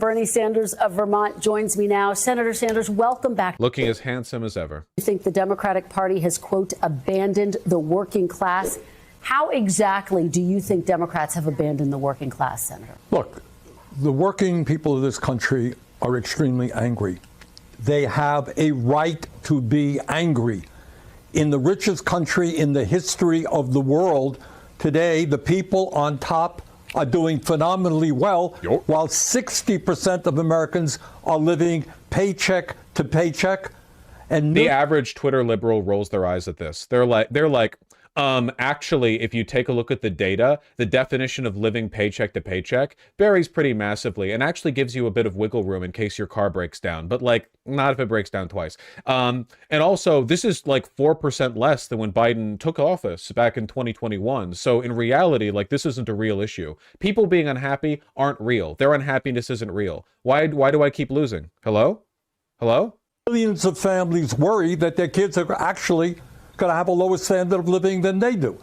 Bernie Sanders of Vermont joins me now. Senator Sanders, welcome back. Looking as handsome as ever. You think the Democratic Party has, quote, abandoned the working class? How exactly do you think Democrats have abandoned the working class, Senator? Look, the working people of this country are extremely angry. They have a right to be angry. In the richest country in the history of the world, today, the people on top are doing phenomenally well, while 60% of Americans are living paycheck to paycheck. And the average Twitter liberal rolls their eyes at this. They're like, actually, if you take a look at the data, the definition of living paycheck to paycheck varies pretty massively and actually gives you a bit of wiggle room in case your car breaks down, but like not if it breaks down twice. And also, this is like 4% less than when Biden took office back in 2021. So in reality, like this isn't a real issue. People being unhappy aren't real. Their unhappiness isn't real. Why do I keep losing? Hello? Hello? Millions of families worry that their kids are actually going to have a lower standard of living than they do.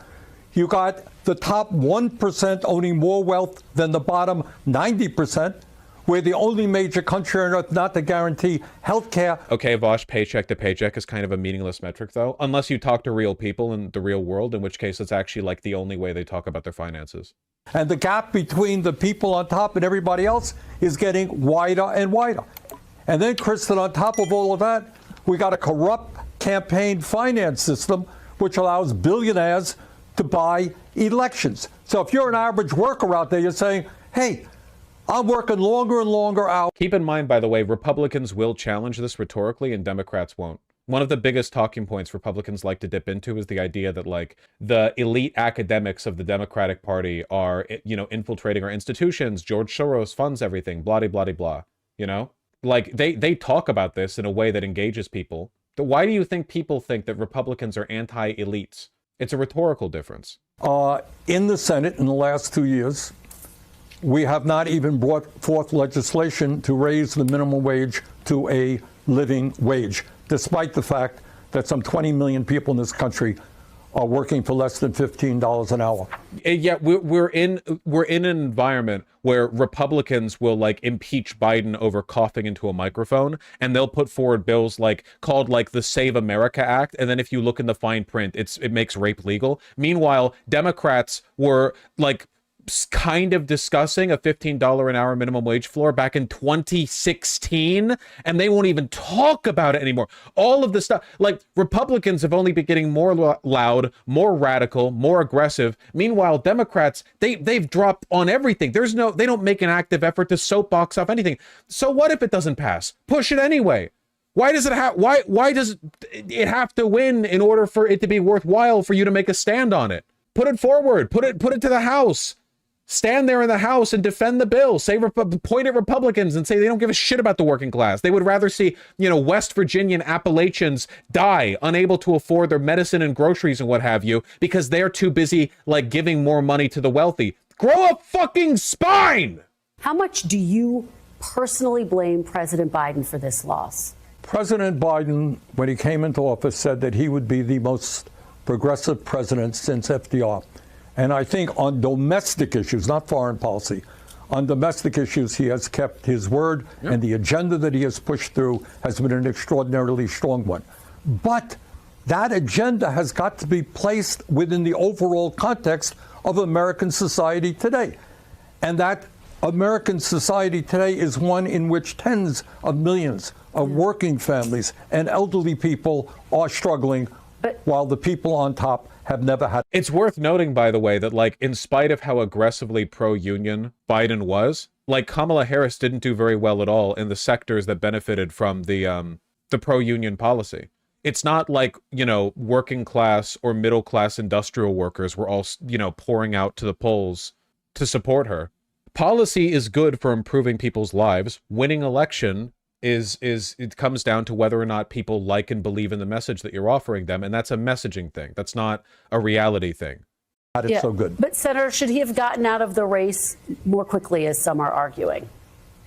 You got the top 1% owning more wealth than the bottom 90%. We're the only major country on earth not to guarantee health care. Okay, Vaush, paycheck to paycheck is kind of a meaningless metric, though, unless you talk to real people in the real world, in which case it's actually like the only way they talk about their finances. And the gap between the people on top and everybody else is getting wider and wider. And then, Kristen, on top of all of that, we got a corrupt campaign finance system which allows billionaires to buy elections. So if you're an average worker out there, you're saying, hey, I'm working longer and longer hours. Keep in mind, by the way, Republicans will challenge this rhetorically and Democrats won't. One of the biggest talking points Republicans like to dip into is the idea that, like, the elite academics of the Democratic Party are, you know, infiltrating our institutions. George Soros funds everything, blah, blah, blah, blah, you know? Like, they talk about this in a way that engages people. Why do you think people think that Republicans are anti-elites? It's a rhetorical difference. In the Senate in the last 2 years, we have not even brought forth legislation to raise the minimum wage to a living wage, despite the fact that some 20 million people in this country are working for less than $15 an hour. Yeah, we're in an environment where Republicans will like impeach Biden over coughing into a microphone, and they'll put forward bills like called like the Save America Act, and then if you look in the fine print, it makes rape legal. Meanwhile, Democrats were like kind of discussing a $15 an hour minimum wage floor back in 2016, and they won't even talk about it anymore. All of the stuff, like Republicans have only been getting more loud, more radical, more aggressive. Meanwhile, Democrats, they've dropped on everything. They don't make an active effort to soapbox off anything. So what if it doesn't pass? Push it anyway. Why does it have? Why does it have to win in order for it to be worthwhile for you to make a stand on it? Put it forward. Put it to the House. Stand there in the House and defend the bill. Point at Republicans and say they don't give a shit about the working class. They would rather see, you know, West Virginian Appalachians die, unable to afford their medicine and groceries and what have you, because they're too busy, like, giving more money to the wealthy. Grow a fucking spine! How much do you personally blame President Biden for this loss? President Biden, when he came into office, said that he would be the most progressive president since FDR. And I think on domestic issues, not foreign policy, on domestic issues, he has kept his word, and the agenda that he has pushed through has been an extraordinarily strong one. But that agenda has got to be placed within the overall context of American society today. And that American society today is one in which tens of millions of working families and elderly people are struggling, while the people on top have never had. It's worth noting, by the way, that, like, in spite of how aggressively pro-union Biden was, like, Kamala Harris didn't do very well at all in the sectors that benefited from the pro-union policy. It's not like, you know, working class or middle class industrial workers were all, you know, pouring out to the polls to support her. Policy is good for improving people's lives. Winning election it comes down to whether or not people like and believe in the message that you're offering them, and that's a messaging thing. That's not a reality thing. It's so good. But, Senator, should he have gotten out of the race more quickly, as some are arguing?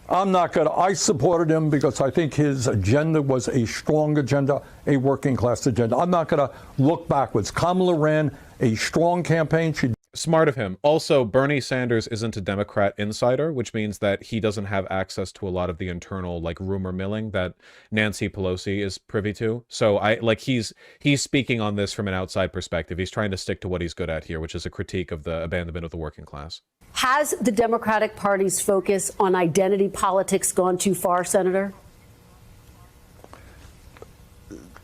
I'm not going to. I supported him because I think his agenda was a strong agenda, a working class agenda. I'm not going to look backwards. Kamala ran a strong campaign. Smart of him. Also, Bernie Sanders isn't a Democrat insider, which means that he doesn't have access to a lot of the internal like rumor milling that Nancy Pelosi is privy to. So he's speaking on this from an outside perspective. He's trying to stick to what he's good at here, which is a critique of the abandonment of the working class. Has the Democratic Party's focus on identity politics gone too far, Senator?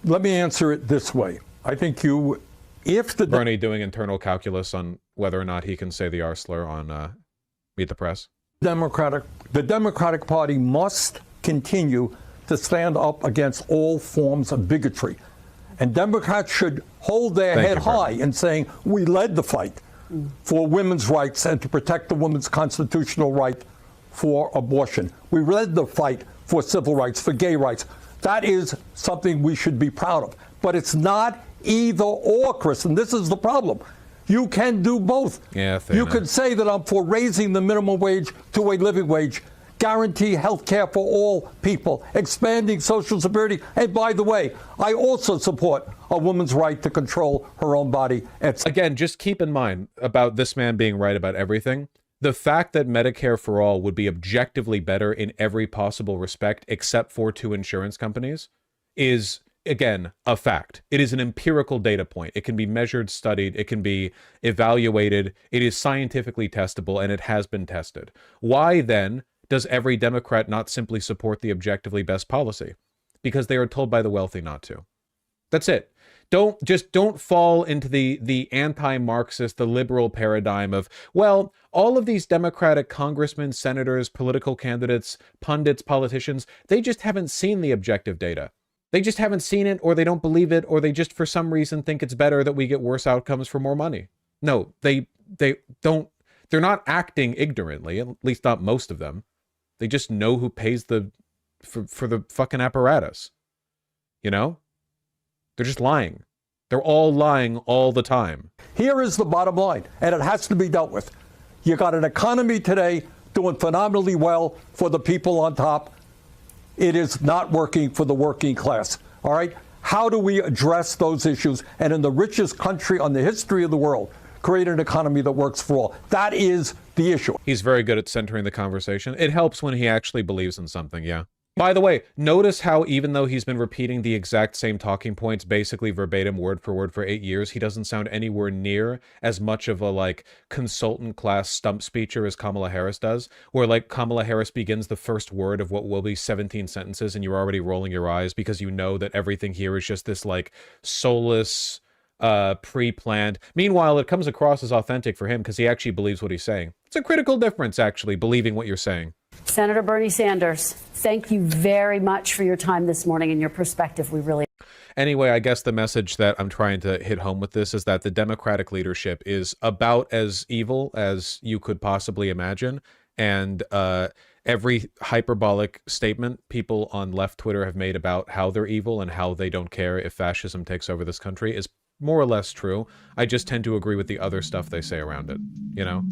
Let me answer it this way. I think Bernie doing internal calculus on whether or not he can say the R slur on Meet the Press. The Democratic Party must continue to stand up against all forms of bigotry. And Democrats should hold their head high in saying, we led the fight for women's rights and to protect the woman's constitutional right for abortion. We led the fight for civil rights, for gay rights. That is something we should be proud of. But it's not either or, Chris, and this is the problem. You can do both. Yeah, you could say that I'm for raising the minimum wage to a living wage, guarantee health care for all people, expanding Social Security. And by the way, I also support a woman's right to control her own body. Again, just keep in mind about this man being right about everything. The fact that Medicare for all would be objectively better in every possible respect except for 2 insurance companies is, again, a fact. It is an empirical data point. It can be measured, studied, it can be evaluated, it is scientifically testable, and it has been tested. Why, then, does every Democrat not simply support the objectively best policy? Because they are told by the wealthy not to. That's it. Don't fall into the anti-Marxist, the liberal paradigm of, well, all of these Democratic congressmen, senators, political candidates, pundits, politicians, they just haven't seen the objective data. They just haven't seen it, or they don't believe it, or they just for some reason think it's better that we get worse outcomes for more money. No, they're not acting ignorantly, at least not most of them. They just know who pays for the fucking apparatus. You know? They're just lying. They're all lying all the time. Here is the bottom line, and it has to be dealt with. You got an economy today doing phenomenally well for the people on top. It is not working for the working class. All right? How do we address those issues and in the richest country on the history of the world, create an economy that works for all? That is the issue. He's very good at centering the conversation. It helps when he actually believes in something, yeah. By the way, notice how even though he's been repeating the exact same talking points, basically verbatim, word for 8 years, he doesn't sound anywhere near as much of a, like, consultant class stump speecher as Kamala Harris does, where, like, Kamala Harris begins the first word of what will be 17 sentences and you're already rolling your eyes because you know that everything here is just this, like, soulless, pre-planned. Meanwhile, it comes across as authentic for him because he actually believes what he's saying. It's a critical difference, actually, believing what you're saying. Senator Bernie Sanders, thank you very much for your time this morning and your perspective. We really... Anyway, I guess the message that I'm trying to hit home with this is that the Democratic leadership is about as evil as you could possibly imagine. And every hyperbolic statement people on left Twitter have made about how they're evil and how they don't care if fascism takes over this country is more or less true. I just tend to agree with the other stuff they say around it, you know?